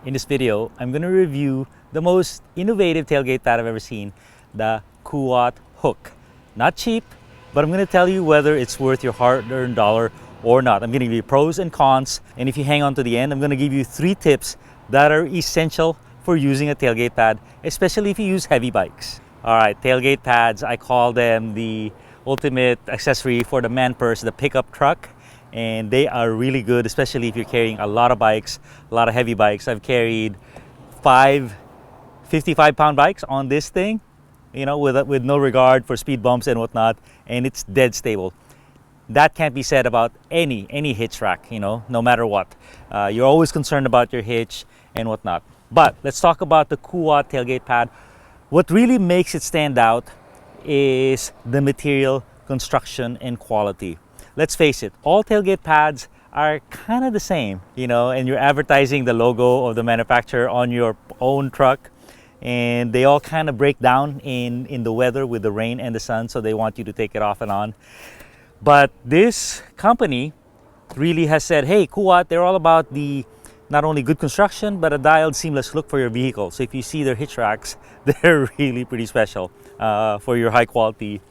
In this video, I'm going to review the most innovative tailgate pad I've ever seen, the Kuat Huk. Not cheap, but I'm going to tell you whether it's worth your hard-earned dollar or not. I'm going to give you pros and cons, and if you hang on to the end, I'm going to give you 3 tips that are essential for using a tailgate pad, especially if you use heavy bikes. All right, tailgate pads, I call them the ultimate accessory for the man purse, the pickup truck. And they are really good, especially if you're carrying a lot of bikes, a lot of heavy bikes. I've carried 5 55-pound bikes on this thing, you know, with no regard for speed bumps and whatnot, and it's dead stable. That can't be said about any hitch rack, you know, no matter what. You're always concerned about your hitch and whatnot. But let's talk about the Kuat tailgate pad. What really makes it stand out is the material, construction, and quality. Let's face it, all tailgate pads are kind of the same, you know, and you're advertising the logo of the manufacturer on your own truck, and they all kind of break down in the weather with the rain and the sun, so they want you to take it off and on. But this company really has said, hey, Kuat, they're all about the not only good construction, but a dialed, seamless look for your vehicle. So if you see their hitch racks, they're really pretty special for your high quality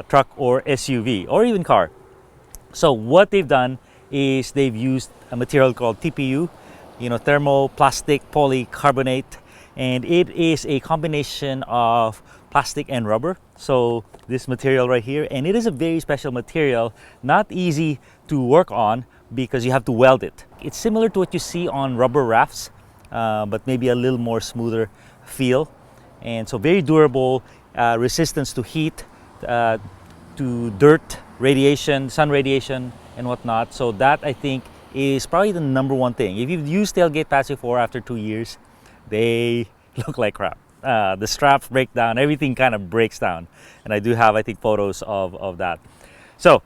truck or SUV or even car. So what they've done is they've used a material called TPU, you know, thermoplastic polycarbonate, and it is a combination of plastic and rubber. So this material right here, and it is a very special material, not easy to work on because you have to weld it. It's similar to what you see on rubber rafts, but maybe a little more smoother feel. And so very durable, resistance to heat, to dirt, radiation, sun radiation, and whatnot. So that, I think, is probably the #1 thing. If you've used tailgate pads before, after 2 years, they look like crap. The straps break down, everything kind of breaks down. And I do have, I think, photos of that. So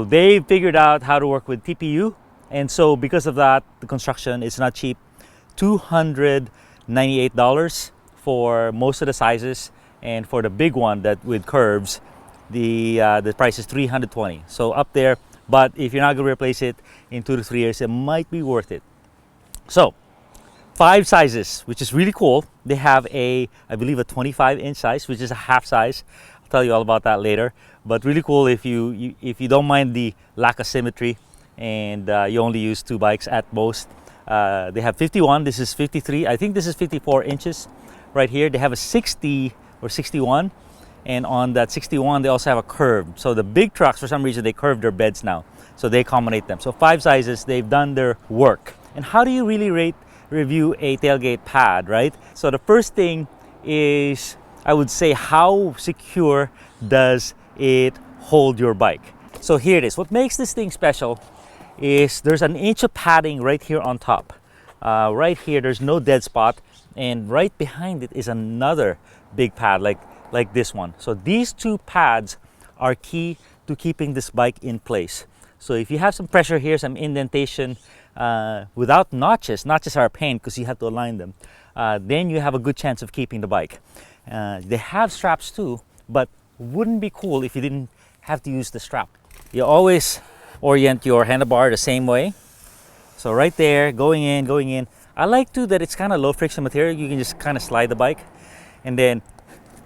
they figured out how to work with TPU. And so because of that, the construction is not cheap. $298 for most of the sizes. And for the big one that with curves, the price is $320. So up there, but if you're not going to replace it in 2 to 3 years, it might be worth it. So 5 sizes, which is really cool. They have I believe a 25-inch size, which is a half size. I'll tell you all about that later. But really cool if you don't mind the lack of symmetry and you only use 2 bikes at most. They have 51. This is 53. I think this is 54 inches right here. They have a 60 or 61. And on that 61, they also have a curve. So the big trucks, for some reason, they curve their beds now. So they accommodate them. So 5 sizes, they've done their work. And how do you really review a tailgate pad, right? So the first thing is, I would say, how secure does it hold your bike? So here it is. What makes this thing special is there's an inch of padding right here on top. Right here, there's no dead spot. And right behind it is another big pad, like this one. So these 2 pads are key to keeping this bike in place. So if you have some pressure here, some indentation, without notches are a pain because you have to align them, then you have a good chance of keeping the bike. They have straps too, but wouldn't be cool if you didn't have to use the strap. You always orient your handlebar the same way. So right there, going in. I like too that it's kind of low friction material. You can just kind of slide the bike and then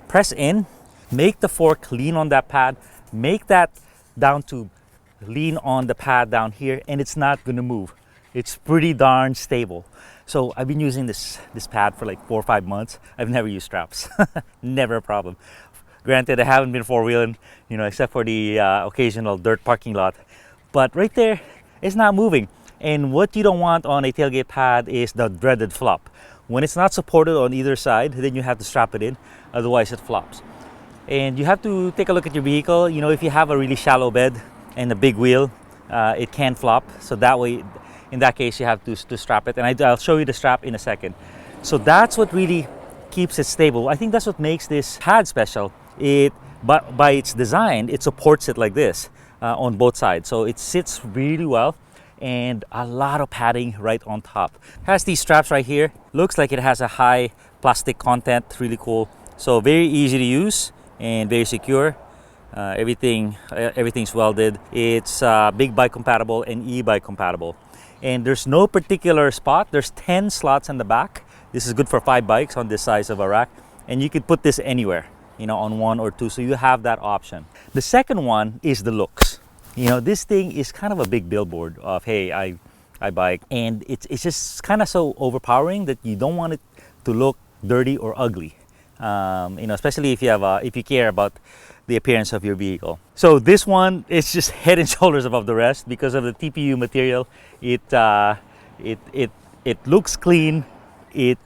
press in, make the fork lean on that pad, make that down to lean on the pad down here, and it's not going to move. It's pretty darn stable. So I've been using this pad for like 4 or 5 months. I've never used straps. Never a problem. Granted, I haven't been 4-wheeling, you know, except for the occasional dirt parking lot. But right there, it's not moving. And what you don't want on a tailgate pad is the dreaded flop. When it's not supported on either side, then you have to strap it in, otherwise it flops. And you have to take a look at your vehicle. You know, if you have a really shallow bed and a big wheel, it can flop. So that way, in that case, you have to strap it. And I'll show you the strap in a second. So that's what really keeps it stable. I think that's what makes this pad special. But by its design, it supports it like this on both sides. So it sits really well. And a lot of padding right on top. It has these straps right here. Looks like it has a high plastic content, really cool. So very easy to use and very secure. Everything's welded. It's big bike compatible and e-bike compatible. and there's no particular spot. There's 10 slots in the back. This is good for 5 bikes on this size of a rack, and you could put this anywhere, you know, on 1 or 2, so you have that option. The second one is the looks. You know, this thing is kind of a big billboard of, hey, I bike, and it's just kind of so overpowering that you don't want it to look dirty or ugly. You know, especially if you care about the appearance of your vehicle. So this one is just head and shoulders above the rest because of the TPU material. It looks clean, it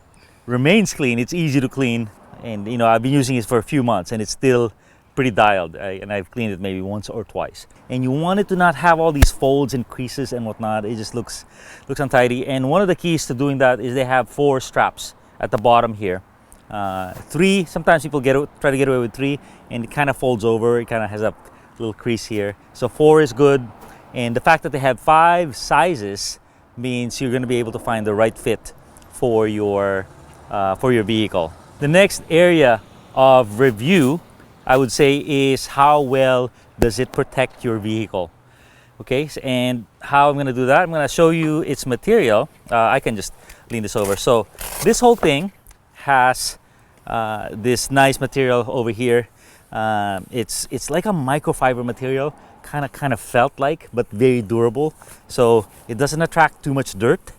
remains clean, it's easy to clean, and you know, I've been using it for a few months and it's still pretty dialed, and I've cleaned it maybe once or twice. And you want it to not have all these folds and creases and whatnot. It just looks untidy. And one of the keys to doing that is they have 4 straps at the bottom here. 3, sometimes people try to get away with 3, and it kind of folds over. It kind of has a little crease here. So 4 is good. And the fact that they have 5 sizes means you're going to be able to find the right fit for your vehicle. The next area of review, I would say, is how well does it protect your vehicle. Okay, and how I'm going to do that, I'm going to show you its material. I can just lean this over. So this whole thing has this nice material over here. It's like a microfiber material, kind of felt like, but very durable. So it doesn't attract too much dirt.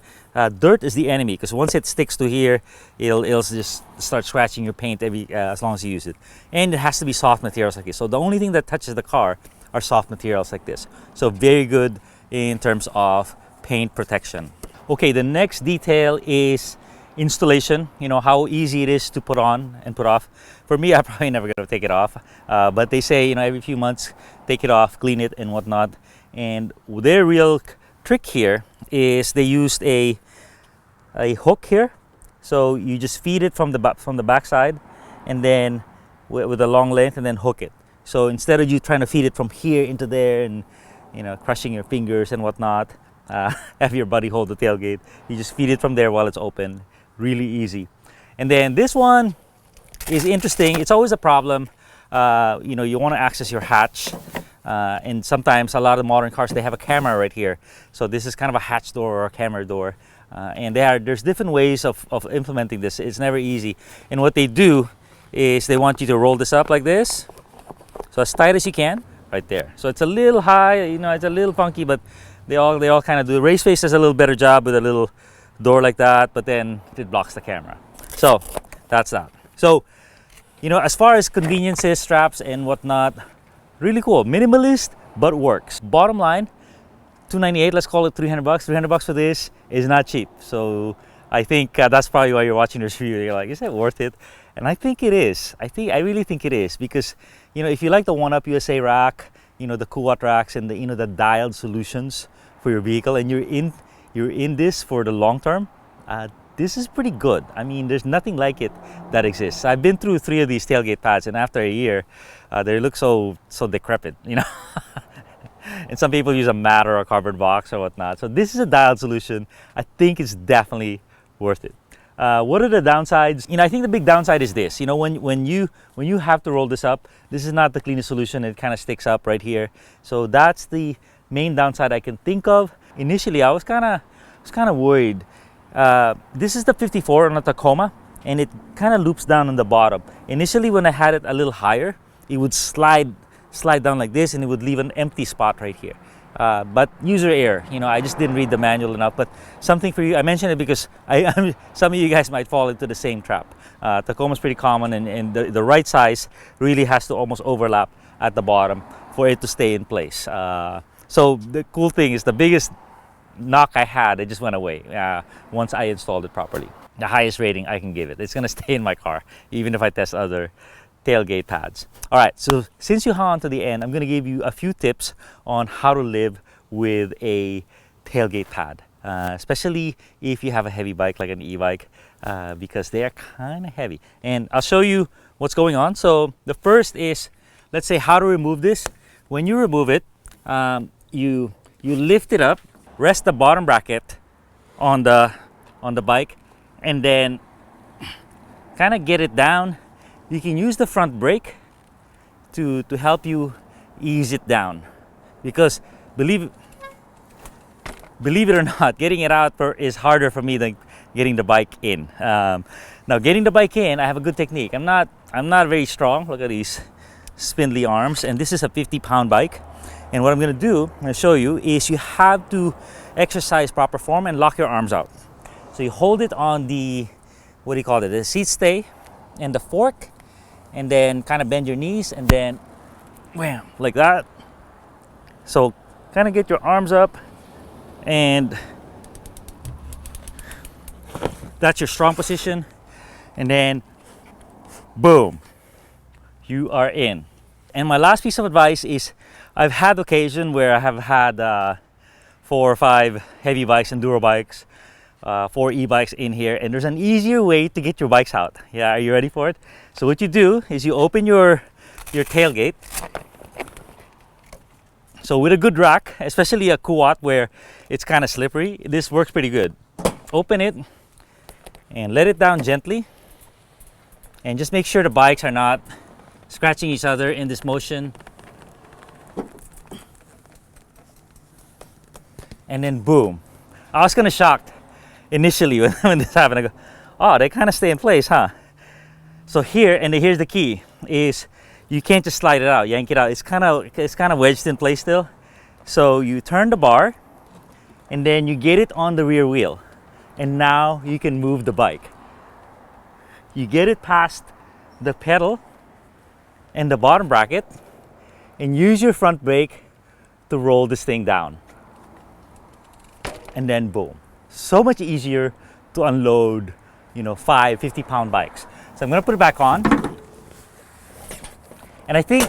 Dirt is the enemy, because once it sticks to here, it'll just start scratching your paint as long as you use it. And it has to be soft materials like this. So the only thing that touches the car are soft materials like this. So very good in terms of paint protection. Okay, the next detail is installation. You know, how easy it is to put on and put off. For me, I'm probably never going to take it off. But they say, you know, every few months, take it off, clean it and whatnot. And their real trick here is they used a hook here, so you just feed it from the back side, and then with a long length, and then hook it. So instead of you trying to feed it from here into there and, you know, crushing your fingers and whatnot, have your buddy hold the tailgate, you just feed it from there while it's open. Really easy. And then this one is interesting. It's always a problem. You know, you want to access your hatch. And sometimes a lot of modern cars, they have a camera right here. So this is kind of a hatch door or a camera door. And there's different ways of implementing this. It's never easy. And what they do is they want you to roll this up like this. So as tight as you can, right there. So it's a little high, you know, it's a little funky, but they all kind of do. Race Face does a little better job with a little door like that, but then it blocks the camera. So that's that. So, you know, as far as conveniences, straps and whatnot, really cool. Minimalist, but works. Bottom line, $298, let's call it $300. $300 for this is not cheap. So I think that's probably why you're watching this video. You're like, is it worth it? And I think it is. I really think it is, because, you know, if you like the One-Up USA rack, you know, the Kuat racks and the, you know, the dialed solutions for your vehicle, and you're in this for the long term, this is pretty good. I mean, there's nothing like it that exists. I've been through 3 of these tailgate pads, and after a year, they look so decrepit, you know. And some people use a mat or a cardboard box or whatnot. So this is a dialed solution. I think it's definitely worth it. What are the downsides? You know, I think the big downside is this. You know, when you have to roll this up, this is not the cleanest solution. It kind of sticks up right here. So that's the main downside I can think of. Initially, I was kind of worried. This is the 54 on a Tacoma, and it kind of loops down on the bottom. Initially, when I had it a little higher, it would slide down like this, and it would leave an empty spot right here. But user error, you know, I just didn't read the manual enough. But something for you, I mentioned it because some of you guys might fall into the same trap. Tacoma's pretty common, and the right size really has to almost overlap at the bottom for it to stay in place. So the cool thing is, the biggest knock I had, it just went away once I installed it properly. The highest rating I can give it. It's gonna stay in my car, even if I test other tailgate pads. All right, so since you hung on to the end, I'm gonna give you a few tips on how to live with a tailgate pad, especially if you have a heavy bike like an e-bike, because they are kind of heavy. And I'll show you what's going on. So the first is, let's say, how to remove this. When you remove it, you lift it up, rest the bottom bracket on the bike, and then kind of get it down. You can use the front brake to help you ease it down, because believe believe it or not, getting it out is harder for me than getting the bike in. Now getting the bike in, I have a good technique. I'm not very strong. Look at these spindly arms, and this is a 50-pound bike. And what I'm going to show you is you have to exercise proper form and lock your arms out. So you hold it on the, what do you call it, the seat stay and the fork, and then kind of bend your knees, and then wham, like that. So kind of get your arms up, and that's your strong position, and then boom, you are in. And my last piece of advice is, I've had occasion where I have had 4 or 5 heavy bikes, enduro bikes, 4 e-bikes in here, and there's an easier way to get your bikes out. Yeah, are you ready for it? So what you do is you open your tailgate. So with a good rack, especially a Kuat where it's kind of slippery, this works pretty good. Open it and let it down gently, and just make sure the bikes are not scratching each other in this motion. And then boom. I was kind of shocked initially when this happened. I go, oh, they kind of stay in place, huh? So here, and here's the key, is you can't just slide it out, yank it out. It's kind of wedged in place still. So you turn the bar, and then you get it on the rear wheel, and now you can move the bike. You get it past the pedal and the bottom bracket, and use your front brake to roll this thing down. And then boom. So much easier to unload, 50-pound bikes. So I'm gonna put it back on. And I think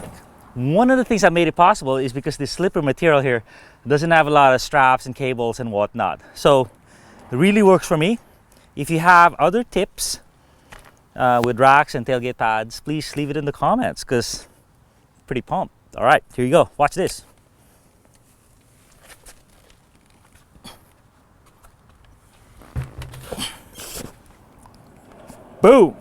one of the things that made it possible is because this slipper material here doesn't have a lot of straps and cables and whatnot. So it really works for me. If you have other tips with racks and tailgate pads, please leave it in the comments, because pretty pumped. All right, here you go. Watch this. Boom.